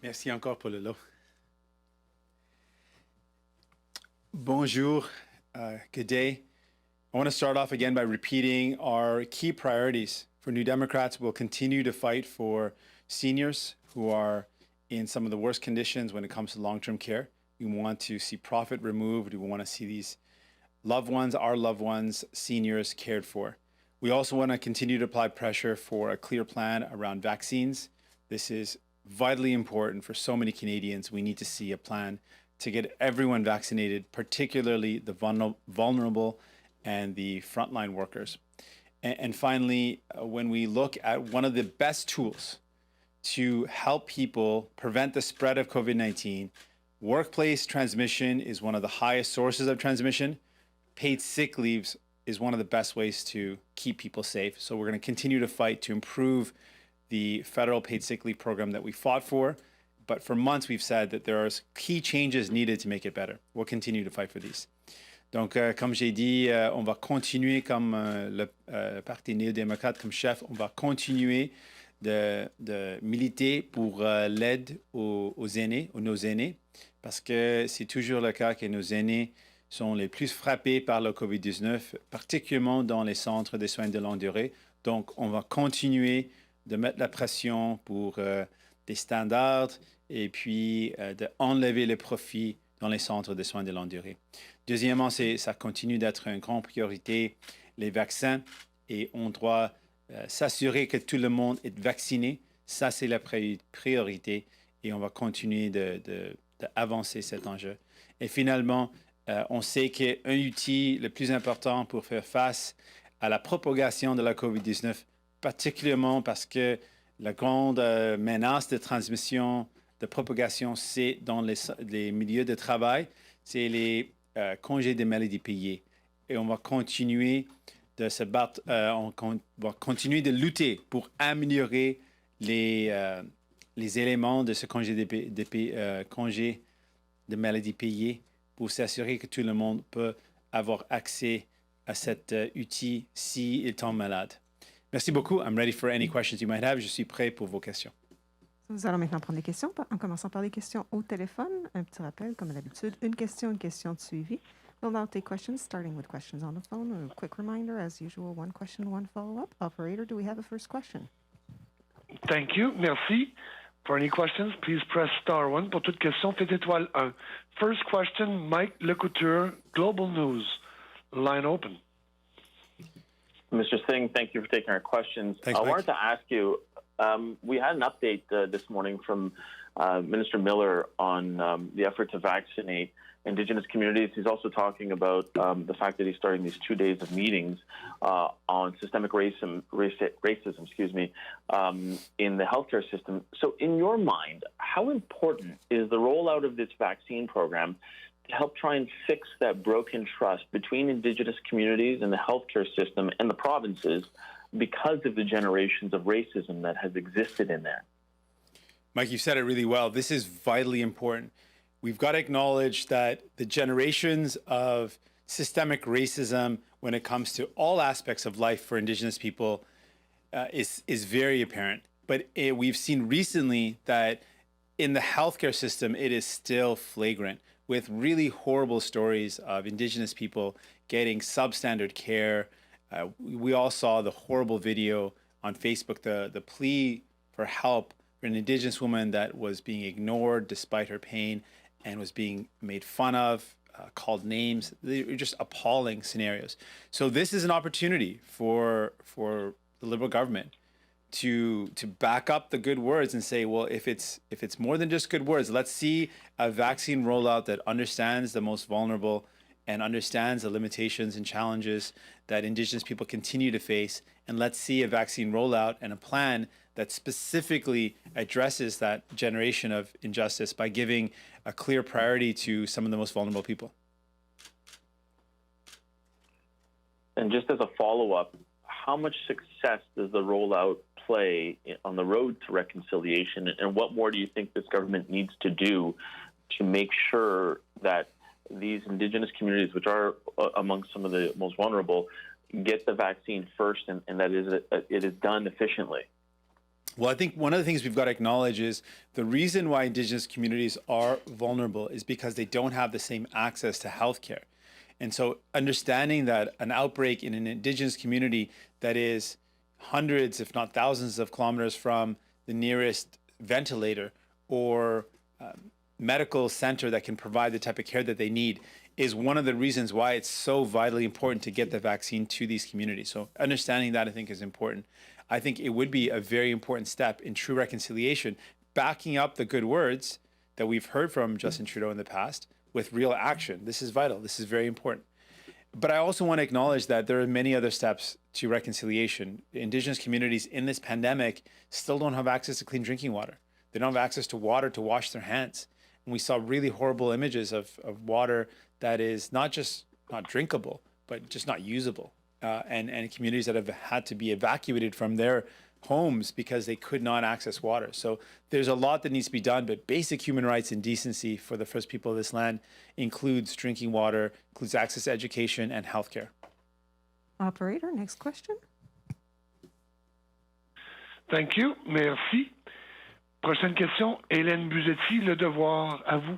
Merci encore pour le lot. Bonjour, good day. I want to start off again by repeating our key priorities. For New Democrats, we'll continue to fight for seniors who are in some of the worst conditions when it comes to long-term care. We want to see profit removed. We want to see these loved ones, our loved ones, seniors cared for. We also want to continue to apply pressure for a clear plan around vaccines. This is vitally important for so many Canadians. We need to see a plan to get everyone vaccinated, particularly the vulnerable and the frontline workers. And finally, when we look at one of the best tools to help people prevent the spread of COVID-19, workplace transmission is one of the highest sources of transmission. Paid sick leaves is one of the best ways to keep people safe. So we're going to continue to fight to improve the federal paid sick leave program that we fought for. But for months, we've said that there are key changes needed to make it better. We'll continue to fight for these. Donc, comme j'ai dit, on va continuer comme le Parti néo-démocrate, comme chef, on va continuer de militer pour l'aide aux aînés, aux nos aînés, parce que c'est toujours le cas que nos aînés sont les plus frappés par le COVID-19, particulièrement dans les centres de soins de longue durée. Donc, on va continuer de mettre la pression pour des standards et puis d'enlever les profits dans les centres de soins de longue durée. Deuxièmement, ça continue d'être une grande priorité, les vaccins, et on doit s'assurer que tout le monde est vacciné. Ça, c'est la priorité, et on va continuer d'avancer cet enjeu. Et finalement, on sait qu'un outil le plus important pour faire face à la propagation de la COVID-19, particulièrement parce que la grande menace de transmission, de propagation, c'est dans les milieux de travail, c'est les congés de maladie payés. Et on va continuer de se battre, on va continuer de lutter pour améliorer les éléments de ce congé de maladie payée pour s'assurer que tout le monde peut avoir accès à cet outil s'il tombe malade. Merci beaucoup. I'm ready for any questions you might have. Je suis prêt pour vos questions. Nous allons maintenant prendre des questions, en commençant par les questions au téléphone. Un petit rappel, comme d'habitude, une question de suivi. We'll now take questions, starting with questions on the phone. A quick reminder, as usual, one question, one follow-up. Operator, do we have a first question? Thank you. Merci. For any questions, please press star 1. Pour toute question, faites étoile 1. First question, Mike Lecouture, Global News. Line open. Mr. Singh, thank you for taking our questions. Thanks, I Mike. wanted to ask you, we had an update this morning from Minister Miller on the effort to vaccinate Indigenous communities. He's also talking about the fact that he's starting these 2 days of meetings on systemic racism in the healthcare system. So in your mind, how important is the rollout of this vaccine program to help try and fix that broken trust between Indigenous communities and the healthcare system and the provinces because of the generations of racism that has existed in there? Mike, you said it really well. This is vitally important. We've got to acknowledge that the generations of systemic racism when it comes to all aspects of life for Indigenous people is very apparent. But we've seen recently that in the healthcare system, it is still flagrant, with really horrible stories of Indigenous people getting substandard care. We all saw the horrible video on Facebook, the plea for help for an Indigenous woman that was being ignored despite her pain and was being made fun of, called names. They were just appalling scenarios. So this is an opportunity for the Liberal government to back up the good words and say, well, if it's more than just good words, let's see a vaccine rollout that understands the most vulnerable and understands the limitations and challenges that Indigenous people continue to face. And let's see a vaccine rollout and a plan that specifically addresses that generation of injustice by giving a clear priority to some of the most vulnerable people. And just as a follow-up, how much success does the rollout play on the road to reconciliation, and what more do you think this government needs to do to make sure that these Indigenous communities, which are among some of the most vulnerable, get the vaccine first and that it is done efficiently? Well, I think one of the things we've got to acknowledge is the reason why Indigenous communities are vulnerable is because they don't have the same access to healthcare. And so understanding that an outbreak in an Indigenous community that is hundreds, if not thousands of kilometers from the nearest ventilator or medical center that can provide the type of care that they need is one of the reasons why it's so vitally important to get the vaccine to these communities. So understanding that, I think, is important. I think it would be a very important step in true reconciliation, backing up the good words that we've heard from Justin Trudeau in the past with real action. This is vital. This is very important. But I also want to acknowledge that there are many other steps to reconciliation. Indigenous communities in this pandemic still don't have access to clean drinking water. They don't have access to water to wash their hands. And we saw really horrible images of water that is not just not drinkable, but just not usable. And communities that have had to be evacuated from their homes because they could not access water. So there's a lot that needs to be done, but basic human rights and decency for the first people of this land includes drinking water, includes access to education and healthcare. Operator, next question. Thank you. Merci. Prochaine question, Hélène Buzetti, Le Devoir, à vous.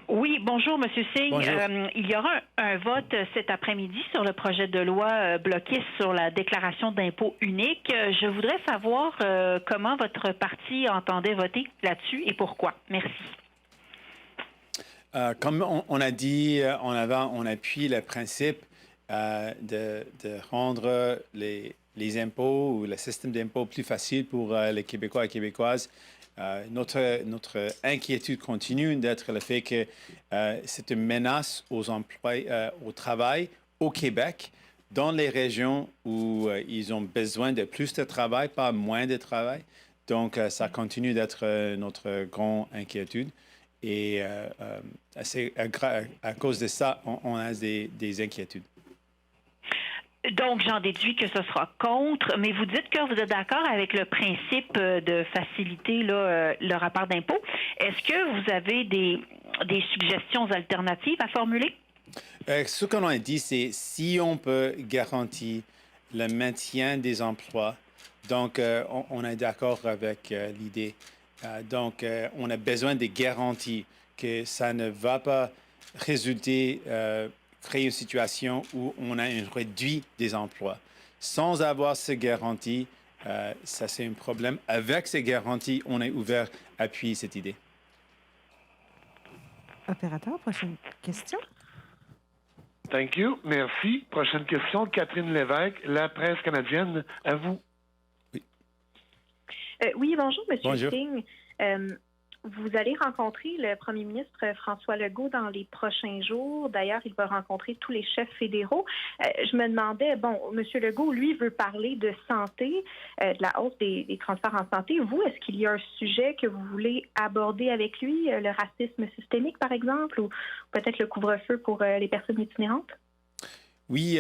Oui, bonjour, Monsieur Singh. Bonjour. Il y aura un vote cet après-midi sur le projet de loi bloqué sur la déclaration d'impôt unique. Je voudrais savoir comment votre parti entendait voter là-dessus et pourquoi. Merci. Comme on a dit en avant, on appuie le principe de rendre les impôts ou le système d'impôts plus facile pour les Québécois et Québécoises. Notre inquiétude continue d'être le fait que c'est une menace aux emplois, au travail au Québec, dans les régions où ils ont besoin de plus de travail, pas moins de travail. Donc, ça continue d'être notre grande inquiétude. Et à cause de ça, on a des inquiétudes. Donc, j'en déduis que ce sera contre, mais vous dites que vous êtes d'accord avec le principe de faciliter là, le rapport d'impôt. Est-ce que vous avez des suggestions alternatives à formuler? Ce qu'on a dit, c'est si on peut garantir le maintien des emplois, donc on est d'accord avec l'idée. Donc, on a besoin de garanties que ça ne va pas résulter créer une situation où on a un réduit des emplois. Sans avoir ces garanties, ça c'est un problème. Avec ces garanties, on est ouvert à appuyer cette idée. Opérateur, prochaine question. Thank you. Merci. Prochaine question, Catherine Lévesque, La Presse canadienne, à vous. Oui, bonjour, M. Bonjour. Singh. Vous allez rencontrer le premier ministre François Legault dans les prochains jours. D'ailleurs, il va rencontrer tous les chefs fédéraux. Je me demandais, bon, M. Legault, lui, veut parler de santé, de la hausse des transferts en santé. Vous, est-ce qu'il y a un sujet que vous voulez aborder avec lui, le racisme systémique, par exemple, ou peut-être le couvre-feu pour les personnes itinérantes? Oui,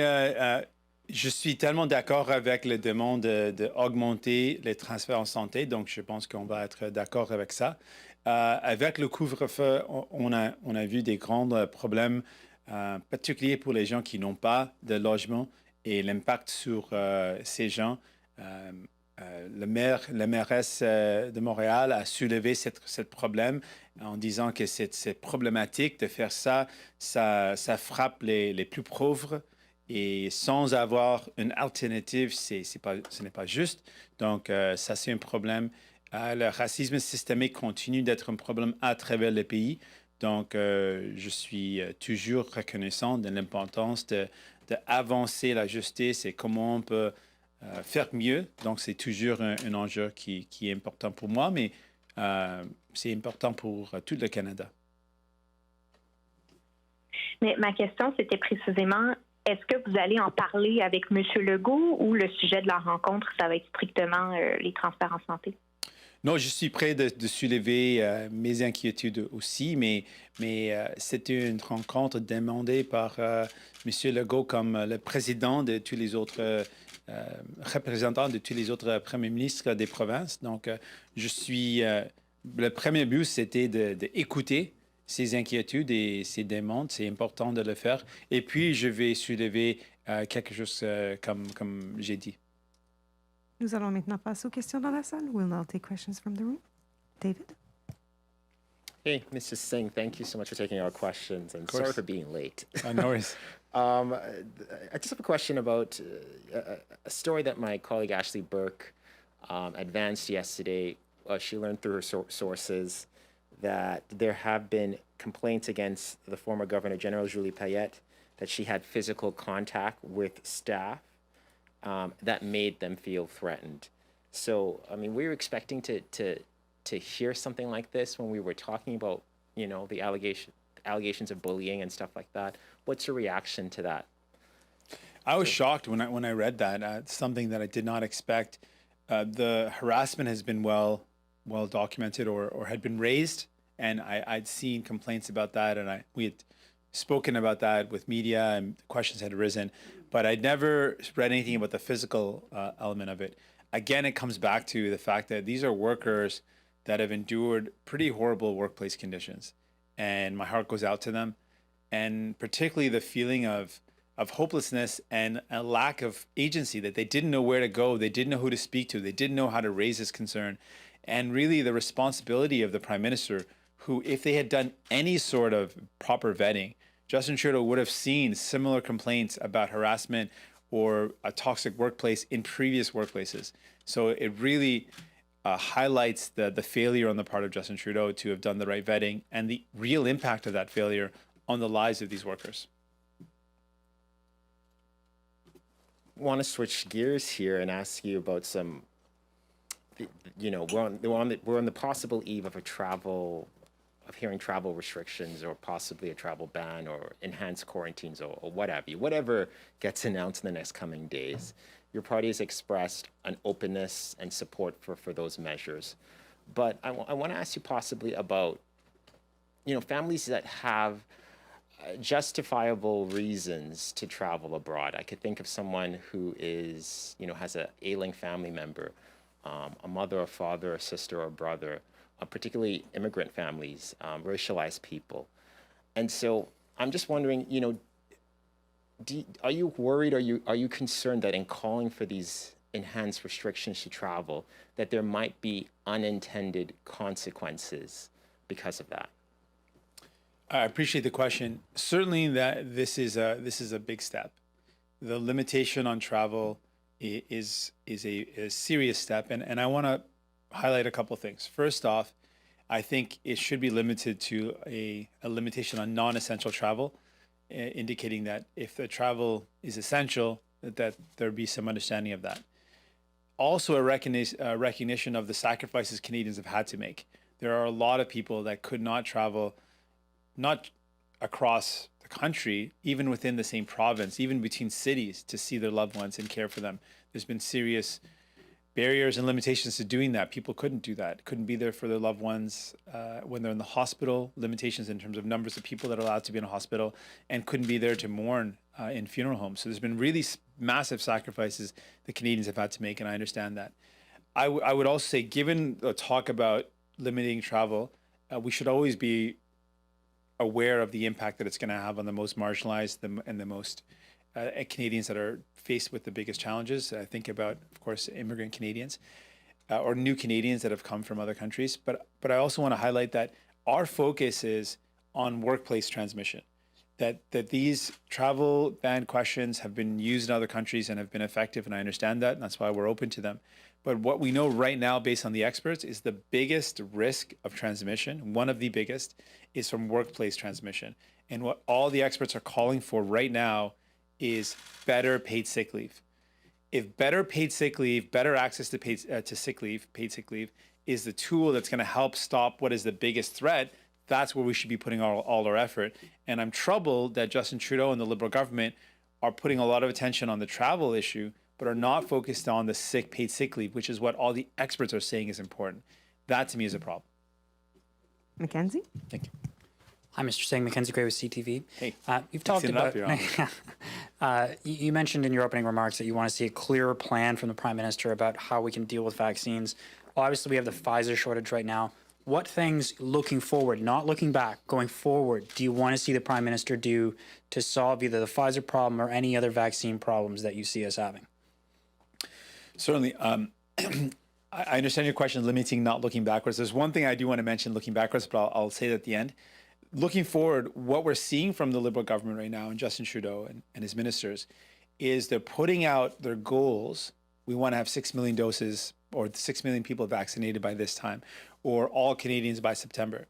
je suis tellement d'accord avec la demande d'augmenter les transferts en santé, donc je pense qu'on va être d'accord avec ça. Avec le couvre-feu, on a vu des grands problèmes, particuliers pour les gens qui n'ont pas de logement et l'impact sur ces gens. La mairesse de Montréal a soulevé ce problème en disant que c'est problématique de faire ça. Ça frappe les plus pauvres. Et sans avoir une alternative, ce n'est pas juste. Donc, ça, c'est un problème. Le racisme systémique continue d'être un problème à travers le pays. Donc, je suis toujours reconnaissant de l'importance d'avancer la justice et comment on peut faire mieux. Donc, c'est toujours un enjeu qui est important pour moi, mais c'est important pour tout le Canada. Mais ma question, c'était précisément... Est-ce que vous allez en parler avec M. Legault ou le sujet de la rencontre, ça va être strictement les transferts en santé? Non, je suis prêt de soulever mes inquiétudes aussi, mais c'est une rencontre demandée par M. Legault comme le président de tous les autres représentants de tous les autres premiers ministres des provinces. Donc, le premier but, c'était d'écouter ces inquiétudes et ces demandes. C'est important de le faire. Et puis, je vais soulever quelque chose comme j'ai dit. Nous allons maintenant passer aux questions dans la salle. We'll now take questions from the room. David? Hey, Mr. Singh, thank you so much for taking our questions, and sorry for being late. No worries. I just have a question about a story that my colleague Ashley Burke advanced yesterday. She learned through her sources that there have been complaints against the former Governor General Julie Payette that she had physical contact with staff that made them feel threatened. So, I mean, we were expecting to hear something like this when we were talking about, you know, the allegations of bullying and stuff like that. What's your reaction to that? I was shocked when I read that. It's something that I did not expect. The harassment has been well documented or had been raised, and I'd seen complaints about that, and we had spoken about that with media, and questions had arisen, but I'd never read anything about the physical element of it. Again, it comes back to the fact that these are workers that have endured pretty horrible workplace conditions, and my heart goes out to them, and particularly the feeling of hopelessness and a lack of agency, that they didn't know where to go, they didn't know who to speak to, they didn't know how to raise this concern, and really the responsibility of the Prime Minister, who, if they had done any sort of proper vetting, Justin Trudeau would have seen similar complaints about harassment or a toxic workplace in previous workplaces. So it really highlights the failure on the part of Justin Trudeau to have done the right vetting and the real impact of that failure on the lives of these workers. Want to switch gears here and ask you about some, you know, we're on the possible eve of hearing travel restrictions or possibly a travel ban or enhanced quarantines or what have you, whatever gets announced in the next coming days. Your party has expressed an openness and support for those measures. But I want to ask you possibly about, you know, families that have justifiable reasons to travel abroad. I could think of someone who is, you know, has an ailing family member, a mother, a father, a sister, or a brother, particularly immigrant families, racialized people. And so I'm just wondering, you know, are you worried, are you concerned that in calling for these enhanced restrictions to travel, that there might be unintended consequences because of that? I appreciate the question. Certainly that this is a big step. The limitation on travel is a serious step, and I want to highlight a couple things. First off, I think it should be limited to a limitation on non-essential travel, indicating that if the travel is essential, that there be some understanding of that. Also, a recognition of the sacrifices Canadians have had to make. There are a lot of people that could not travel, not across the country, even within the same province, even between cities, to see their loved ones and care for them. There's been serious barriers and limitations to doing that. People couldn't do that, couldn't be there for their loved ones when they're in the hospital, limitations in terms of numbers of people that are allowed to be in a hospital, and couldn't be there to mourn in funeral homes. So there's been really massive sacrifices the Canadians have had to make, and I understand that. I would also say, given the talk about limiting travel, we should always be aware of the impact that it's going to have on the most marginalized and the most Canadians that are faced with the biggest challenges. I think about, of course, immigrant Canadians or new Canadians that have come from other countries. But I also want to highlight that our focus is on workplace transmission, that these travel ban questions have been used in other countries and have been effective, and I understand that, and that's why we're open to them. But what we know right now, based on the experts, is the biggest risk of transmission, one of the biggest, is from workplace transmission. And what all the experts are calling for right now is better paid sick leave. If better paid sick leave, better access to paid sick leave is the tool that's going to help stop what is the biggest threat, that's where we should be putting all our effort. And I'm troubled that Justin Trudeau and the Liberal government are putting a lot of attention on the travel issue, but are not focused on the paid sick leave, which is what all the experts are saying is important. That to me is a problem. Mackenzie? Thank you. Hi, Mr. Singh. Mackenzie Gray with CTV. Hey, you've talked about. Up, you mentioned in your opening remarks that you want to see a clearer plan from the Prime Minister about how we can deal with vaccines. Obviously, we have the Pfizer shortage right now. What things, looking forward, not looking back, going forward, do you want to see the Prime Minister do to solve either the Pfizer problem or any other vaccine problems that you see us having? Certainly. I understand your question limiting not looking backwards. There's one thing I do want to mention looking backwards, but I'll say it at the end. Looking forward, what we're seeing from the Liberal government right now and Justin Trudeau and his ministers is they're putting out their goals. We want to have 6 million doses or 6 million people vaccinated by this time, or all Canadians by September.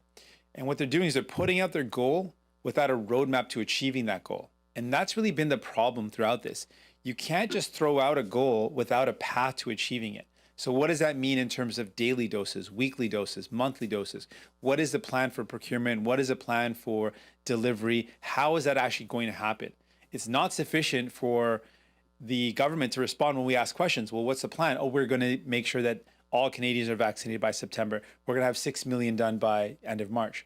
And what they're doing is they're putting out their goal without a roadmap to achieving that goal. And that's really been the problem throughout this. You can't just throw out a goal without a path to achieving it. So what does that mean in terms of daily doses, weekly doses, monthly doses? What is the plan for procurement? What is the plan for delivery? How is that actually going to happen? It's not sufficient for the government to respond when we ask questions. Well, what's the plan? Oh, we're going to make sure that all Canadians are vaccinated by September. We're going to have 6 million done by end of March.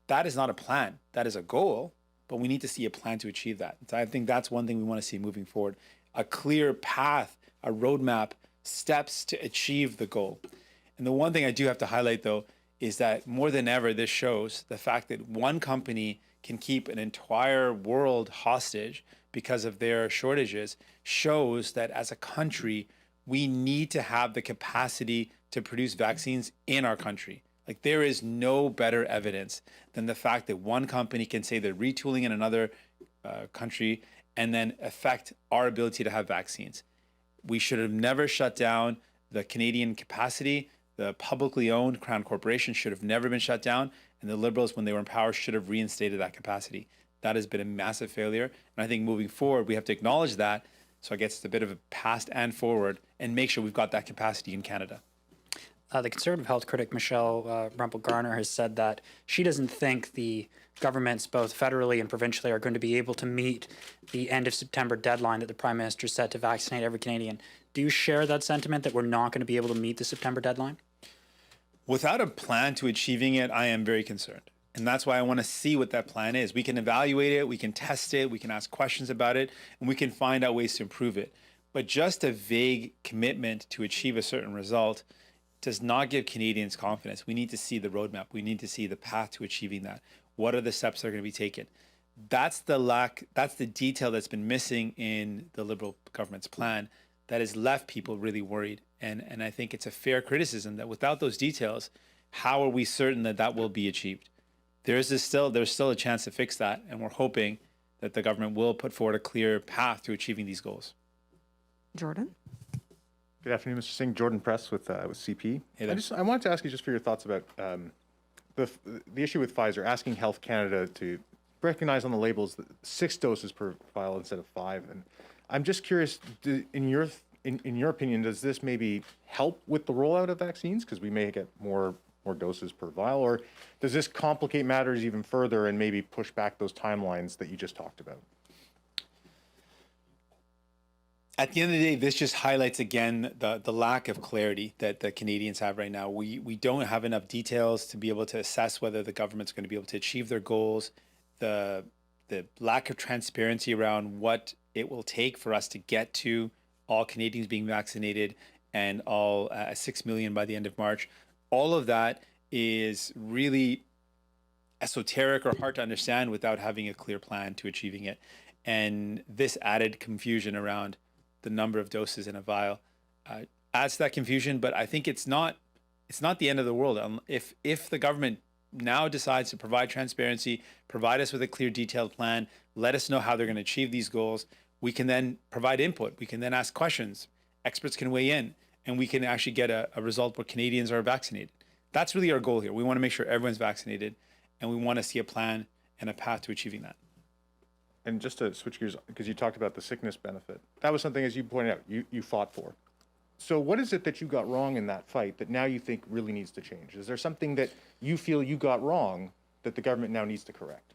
That is not a plan. That is a goal, but we need to see a plan to achieve that. So I think that's one thing we want to see moving forward. A clear path, a roadmap, steps to achieve the goal. And the one thing I do have to highlight, though, is that more than ever, this shows the fact that one company can keep an entire world hostage because of their shortages shows that as a country, we need to have the capacity to produce vaccines in our country. Like, there is no better evidence than the fact that one company can say they're retooling in another country and then affect our ability to have vaccines. We should have never shut down the Canadian capacity. The publicly owned Crown Corporation should have never been shut down. And the Liberals, when they were in power, should have reinstated that capacity. That has been a massive failure. And I think moving forward, we have to acknowledge that. So I guess it's a bit of a past and forward and make sure we've got that capacity in Canada. The Conservative health critic Michelle Rumpel-Garner has said that she doesn't think the governments, both federally and provincially, are going to be able to meet the end of September deadline that the Prime Minister set to vaccinate every Canadian. Do you share that sentiment that we're not going to be able to meet the September deadline? Without a plan to achieving it, I am very concerned. And that's why I want to see what that plan is. We can evaluate it, we can test it, we can ask questions about it, and we can find out ways to improve it. But just a vague commitment to achieve a certain result does not give Canadians confidence. We need to see the roadmap. We need to see the path to achieving that. What are the steps that are going to be taken? That's the detail that's been missing in the Liberal government's plan that has left people really worried. And I think it's a fair criticism that without those details, how are we certain that that will be achieved? There's still a chance to fix that, and we're hoping that the government will put forward a clear path to achieving these goals. Jordan? Good afternoon, Mr. Singh. Jordan Press with CP. Hey there. I wanted to ask you just for your thoughts about the issue with Pfizer, asking Health Canada to recognize on the labels 6 doses per vial instead of 5. And I'm just curious, in your opinion, does this maybe help with the rollout of vaccines because we may get more doses per vial, or does this complicate matters even further and maybe push back those timelines that you just talked about? At the end of the day, this just highlights again the lack of clarity that the Canadians have right now. We don't have enough details to be able to assess whether the government's going to be able to achieve their goals. The lack of transparency around what it will take for us to get to all Canadians being vaccinated and all 6 million by the end of March. All of that is really esoteric or hard to understand without having a clear plan to achieving it. And this added confusion around the number of doses in a vial adds to that confusion. But I think it's not the end of the world. If the government now decides to provide transparency, provide us with a clear, detailed plan, let us know how they're going to achieve these goals, we can then provide input. We can then ask questions. Experts can weigh in, and we can actually get a result where Canadians are vaccinated. That's really our goal here. We want to make sure everyone's vaccinated, and we want to see a plan and a path to achieving that. And just to switch gears, because you talked about the sickness benefit, that was something, as you pointed out, you fought for. So what is it that you got wrong in that fight that now you think really needs to change? Is there something that you feel you got wrong that the government now needs to correct?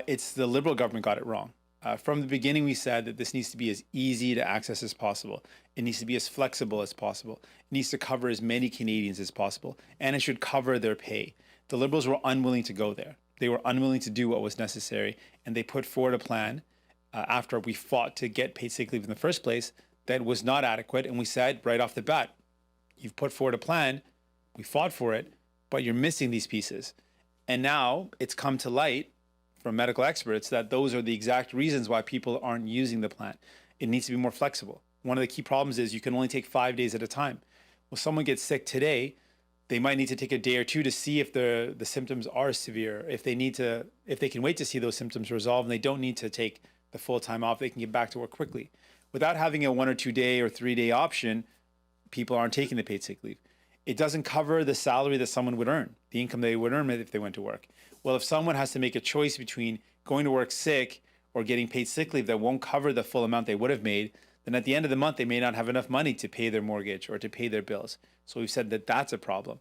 It's the Liberal government got it wrong. From the beginning, we said that this needs to be as easy to access as possible. It needs to be as flexible as possible. It needs to cover as many Canadians as possible, and it should cover their pay. The Liberals were unwilling to go there. They were unwilling to do what was necessary, and they put forward a plan after we fought to get paid sick leave in the first place that was not adequate. And we said right off the bat, you've put forward a plan, we fought for it, but you're missing these pieces. And now it's come to light from medical experts that those are the exact reasons why people aren't using the plan. It needs to be more flexible. one of the key problems is you can only take 5 days at a time. Well, someone gets sick today, they might need to take a day or two to see if the symptoms are severe. If they can wait to see those symptoms resolve and they don't need to take the full time off, they can get back to work quickly. Without having a 1 or 2 day or 3 day option, people aren't taking the paid sick leave. It doesn't cover the salary that someone would earn, the income they would earn if they went to work. Well, if someone has to make a choice between going to work sick or getting paid sick leave that won't cover the full amount they would have made, then at the end of the month, they may not have enough money to pay their mortgage or to pay their bills. So we've said that that's a problem.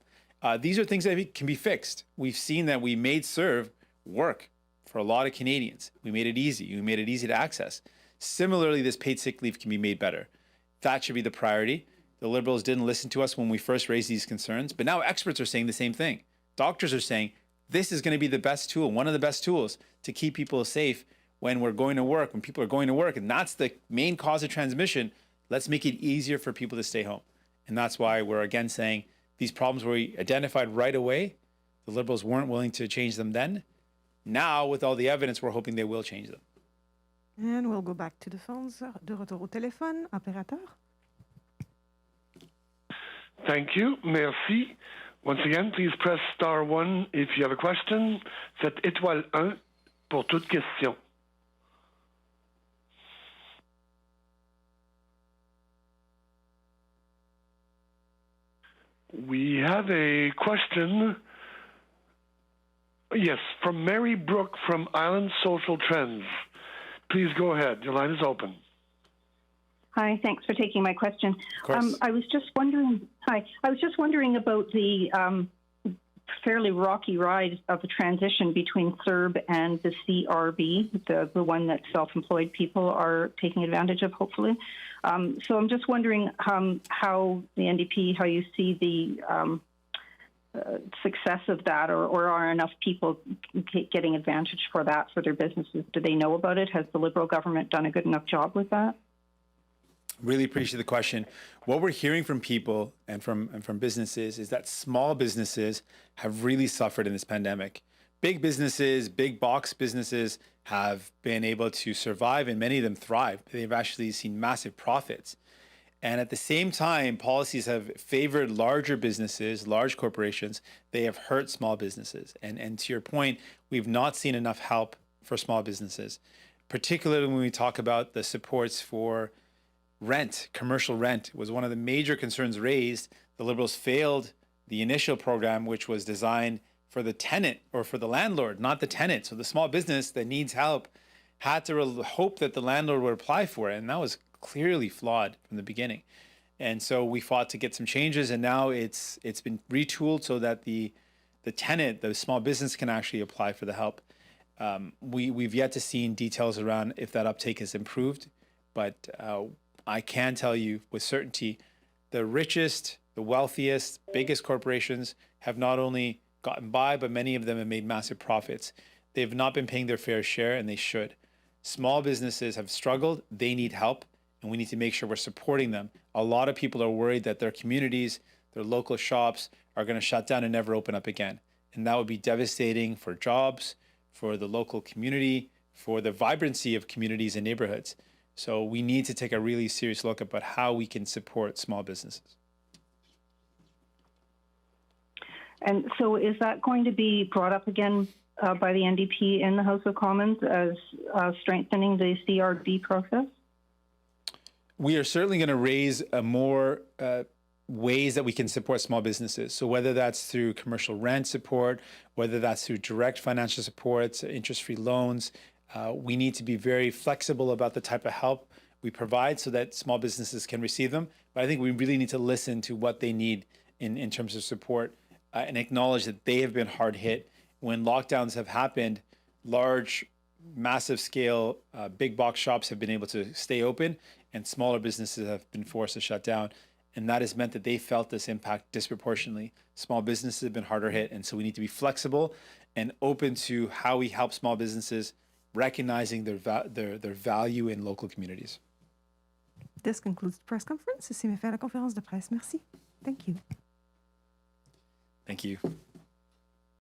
These are things that can be fixed. We've seen that we made SERV work for a lot of Canadians. We made it easy. We made it easy to access. Similarly, this paid sick leave can be made better. That should be the priority. The Liberals didn't listen to us when we first raised these concerns, but now experts are saying the same thing. Doctors are saying this is going to be the best tool, one of the best tools to keep people safe when we're going to work, when people are going to work, and that's the main cause of transmission. Let's make it easier for people to stay home. And that's why we're again saying these problems were identified right away. The Liberals weren't willing to change them then. Now, with all the evidence, we're hoping they will change them. And we'll go back to the phones. De retour au téléphone. Opérateur. Thank you. Merci. Once again, please press star 1 if you have a question. Faites étoile 1 pour toute question. We have a question. Yes, from Mary Brooke from Island Social Trends. Please go ahead. Your line is open. Hi, thanks for taking my question. Of course. I was just wondering about the fairly rocky ride of the transition between CERB and the CRB, the one that self-employed people are taking advantage of, hopefully. So I'm just wondering how the NDP, how you see the success of that, or are enough people getting advantage for that for their businesses? Do they know about it? Has the Liberal government done a good enough job with that? Really appreciate the question. What we're hearing from people and from businesses is that small businesses have really suffered in this pandemic. Big businesses, big box businesses have been able to survive, and many of them thrive. They've actually seen massive profits. And at the same time, policies have favored larger businesses, large corporations. They have hurt small businesses. And to your point, we've not seen enough help for small businesses, particularly when we talk about the supports for rent. Commercial rent was one of the major concerns raised. The Liberals failed the initial program, which was designed for the tenant or for the landlord, not the tenant. So the small business that needs help had to hope that the landlord would apply for it. And that was clearly flawed from the beginning. And so we fought to get some changes, and now it's been retooled so that the tenant, the small business, can actually apply for the help. We've yet to see details around if that uptake has improved, but I can tell you with certainty, the richest, the wealthiest, biggest corporations have not only gotten by, but many of them have made massive profits. They've not been paying their fair share, and they should. Small businesses have struggled. They need help, and we need to make sure we're supporting them. A lot of people are worried that their communities, their local shops are going to shut down and never open up again. And that would be devastating for jobs, for the local community, for the vibrancy of communities and neighborhoods. So we need to take a really serious look about how we can support small businesses. And so is that going to be brought up again by the NDP in the House of Commons as strengthening the CRB process? We are certainly going to raise more ways that we can support small businesses. So whether that's through commercial rent support, whether that's through direct financial supports, interest-free loans, we need to be very flexible about the type of help we provide so that small businesses can receive them. But I think we really need to listen to what they need in terms of support and acknowledge that they have been hard hit. When lockdowns have happened, large, massive scale, big box shops have been able to stay open, and smaller businesses have been forced to shut down. And that has meant that they felt this impact disproportionately. Small businesses have been harder hit. And so we need to be flexible and open to how we help small businesses, recognizing their value in local communities. This concludes the press conference. Ceci met fin à la conférence de presse. Merci. Thank you. Thank you.